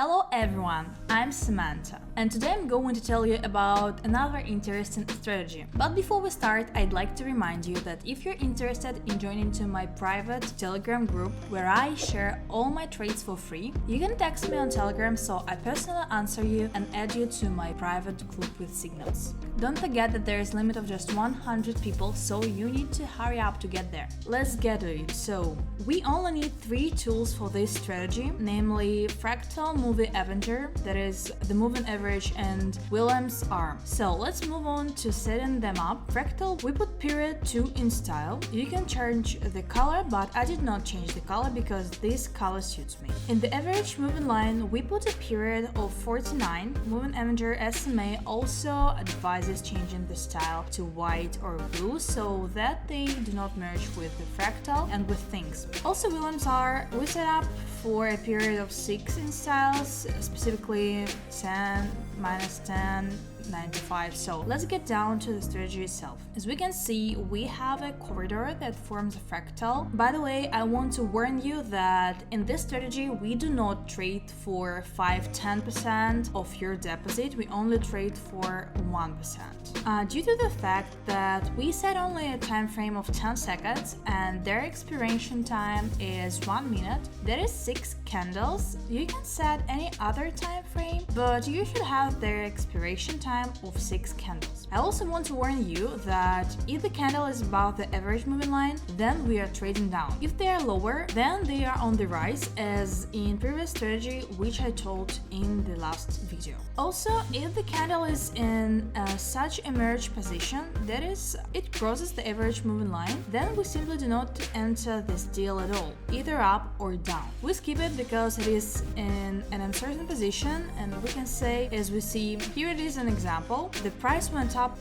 Hello everyone, I'm Samantha, and today I'm going to tell you about another interesting strategy. But before we start, I'd like to remind you that if you're interested in joining to my private Telegram group where I share all my trades for free, you can text me on Telegram so I personally answer you and add you to my private group with signals. Don't forget that there is a limit of just 100 people, so you need to hurry up to get there. Let's get to it. So, we only need 3 tools for this strategy, namely Fractal Moving Avenger, that is the moving average, and Williams arm. So let's move on to setting them up. Fractal, we put period 2 in style. You can change the color, but I did not change the color because this color suits me. In the average moving line, we put a period of 49. Moving Avenger SMA also advises changing the style to white or blue so that they do not merge with the fractal and with things. Also, Williams are we set up for a period of 6 in styles, specifically 10, -10, 95. So let's get down to the strategy itself. As we can see, we have a corridor that forms a fractal. By the way, I want to warn you that in this strategy we do not trade for 5-10% of your deposit, we only trade for 1%. Due to the fact that we set only a time frame of 10 seconds and their expiration time is 1 minute, that is 6 candles. You can set any other time frame, but you should have their expiration time of 6 candles. I also want to warn you that if the candle is above the average moving line, then we are trading down. If they are lower, then they are on the rise, as in previous strategy which I told in the last video. Also, if the candle is in such a merge position, that is, it crosses the average moving line, then we simply do not enter this deal at all, either up or down. We skip it because it is in an uncertain position, and we can say, as we see here, it is an example. The price went up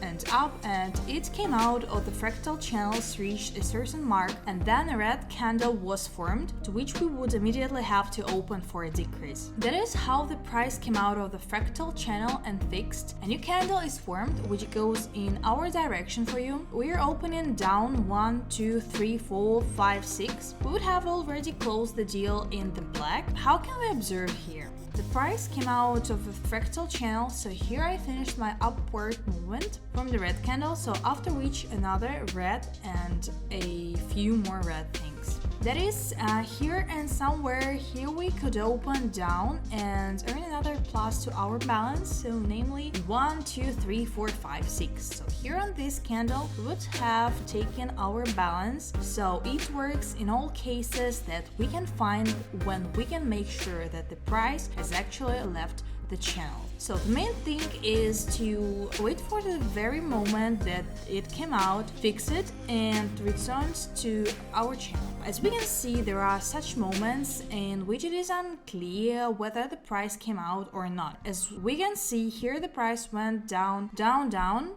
and it came out of the fractal channels, reached a certain mark, and then a red candle was formed, to which we would immediately have to open for a decrease. That is how the price came out of the fractal channel and fixed. A new candle is formed which goes in our direction for you. We are opening down 1, 2, 3, 4, 5, 6. We would have already closed the deal in the black. How can we observe here? The price came out of a fractal channel, so here I finished my upward movement from the red candle, so after which another red and a few more red things. That is, here and somewhere here we could open down and earn another plus to our balance, so namely 1, 2, 3, 4, 5, 6. So here on this candle we would have taken our balance, so it works in all cases that we can find when we can make sure that the price has actually left the channel. So the main thing is to wait for the very moment that it came out, fix it, and returns to our channel. As we can see, there are such moments in which it is unclear whether the price came out or not. As we can see here, the price went down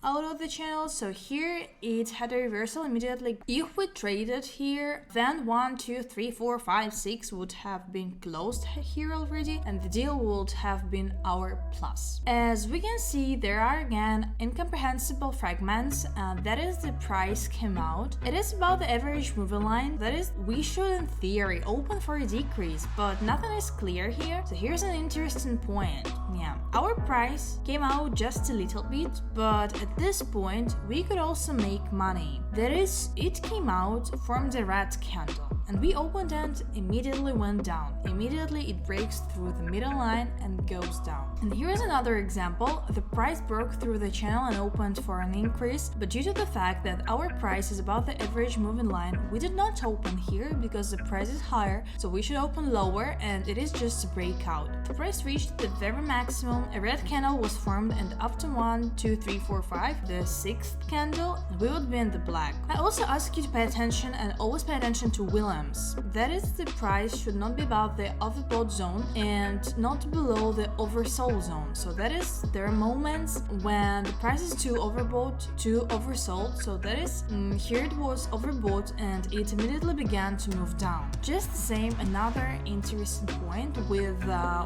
out of the channel, so here it had a reversal immediately. If we traded here, then 1, 2, 3, 4, 5, 6 would have been closed here already, and the deal would have been our plus. As we can see, there are again incomprehensible fragments, and that is the price came out. It is about the average moving line, that is, we should in theory open for a decrease, but nothing is clear here. So here's an interesting point. Yeah, our price came out just a little bit, but at this point we could also make money. That is, it came out from the red candle, and we opened and immediately went down. Immediately it breaks through the middle line and goes down. And here is another example. The price broke through the channel and opened for an increase, but due to the fact that our price is above the average moving line, we did not open here because the price is higher, so we should open lower, and it is just a breakout. The price reached the very maximum, a red candle was formed, and after 1, 2, 3, 4, 5, the 6th candle, we would be in the black. I also ask you to pay attention, and always pay attention to Williams. That is, the price should not be above the overbought zone and not below the overbought oversold zone. So that is, there are moments when the price is too overbought, too oversold. So that is, here it was overbought and it immediately began to move down. Just the same, another interesting point with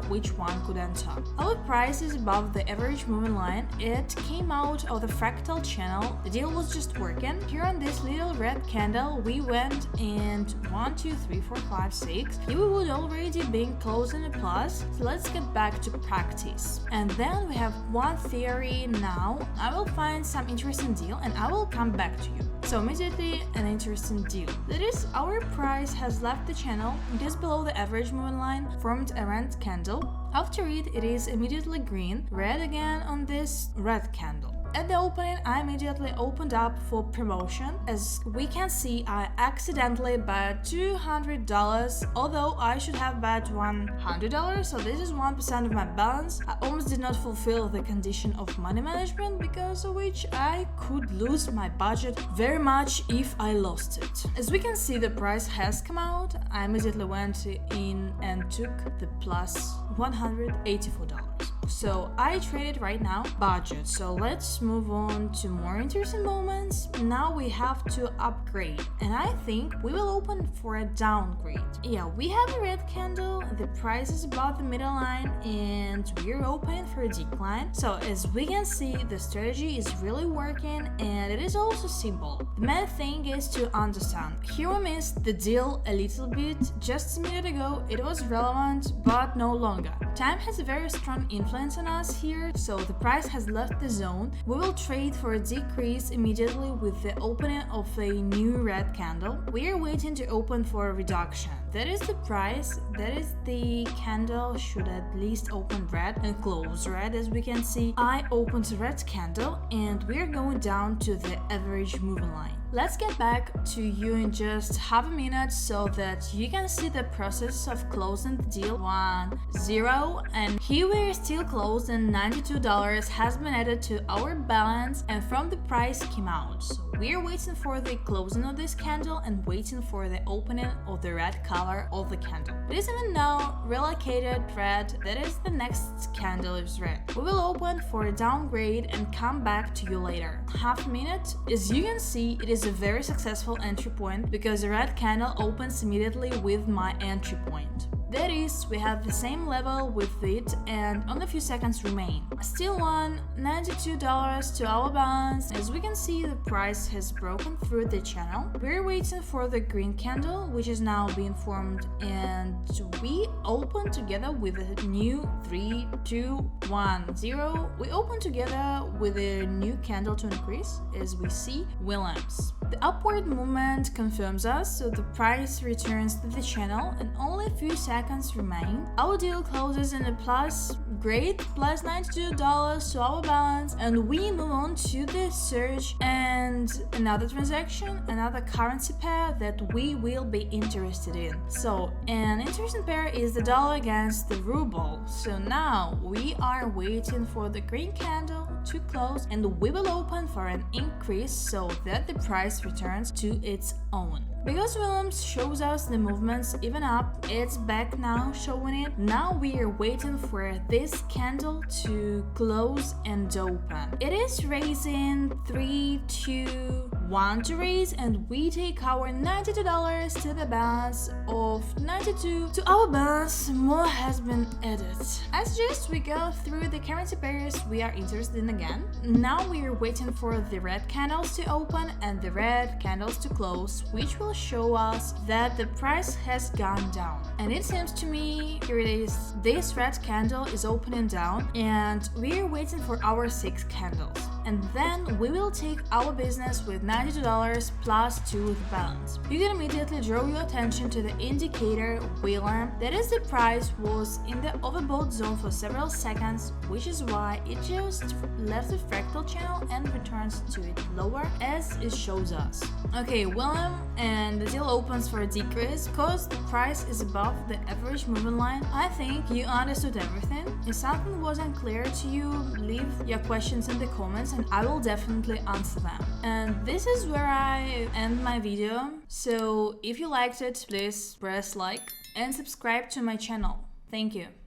which one could enter. Our price is above the average moving line. It came out of the fractal channel. The deal was just working. Here on this little red candle, we went and 1, 2, 3, 4, 5, 6. Here we would already be close in a plus. So let's get back to practice. And then we have one theory now. I will find some interesting deal and I will come back to you. So immediately an interesting deal. That is, our price has left the channel. It is below the average moving line, formed a red candle. After it is immediately green, red again on this red candle. At the opening, I immediately opened up for promotion. As we can see, I accidentally bet $200, although I should have bet $100, so this is 1% of my balance. I almost did not fulfill the condition of money management, because of which I could lose my budget very much if I lost it. As we can see, the price has come out. I immediately went in and took the plus $184. So I traded right now budget. So let's move on to more interesting moments. Now we have to upgrade, and I think we will open for a downgrade. Yeah, we have a red candle, the price is above the middle line, and we're opening for a decline. So as we can see, the strategy is really working and it is also simple. The main thing is to understand. Here we missed the deal a little bit. Just a minute ago it was relevant, but no longer. Time has a very strong influence on us here, so the price has left the zone. We will trade for a decrease immediately with the opening of a new red candle. We are waiting to open for a reduction. That is the price, that is the candle should at least open red and close red. As we can see, I opened a red candle and we are going down to the average moving line. Let's get back to you in just half a minute so that you can see the process of closing the deal. 1, 0, and here we are still closed and $92 has been added to our balance and from the price came out. So we are waiting for the closing of this candle and waiting for the opening of the red color of the candle. It is even now relocated red, that is the next candle is red. We will open for a downgrade and come back to you later. Half a minute. As you can see, it is a very successful entry point because the red candle opens immediately with my entry point. That is, we have the same level with it and only a few seconds remain. Still won $92 to our balance. As we can see, the price has broken through the channel. We're waiting for the green candle, which is now being formed, and we open together with a new 3, 2, 1, 0. We open together with a new candle to increase, as we see Williams. The upward movement confirms us, so the price returns to the channel and only a few seconds remain. Our deal closes in a plus, great, plus $92 to our balance, and we move on to the surge and another transaction, another currency pair that we will be interested in. So an interesting pair is the dollar against the ruble. So now we are waiting for the green candle to close and we will open for an increase so that the price returns to its own. Because Williams shows us the movements even up, it's back now showing it. Now we are waiting for this candle to close and open. It is raising 3, 2, 1 to raise, and we take our $92 to the balance of 92. To our balance, more has been added. As just we go through the currency pairs we are interested in again. Now we are waiting for the red candles to open and the red candles to close, which will show us that the price has gone down. And it seems to me, here it is, this red candle is opening down and we are waiting for our 6 candles. And then we will take our business with $92 plus 2 with balance. You can immediately draw your attention to the indicator William, that is the price was in the overbought zone for several seconds, which is why it just left the fractal channel and returns to it lower as it shows us. Okay, William, and the deal opens for a decrease because the price is above the average moving line. I think you understood everything. If something wasn't clear to you, leave your questions in the comments and I will definitely answer them. And this is where I end my video. So if you liked it, please press like and subscribe to my channel. Thank you.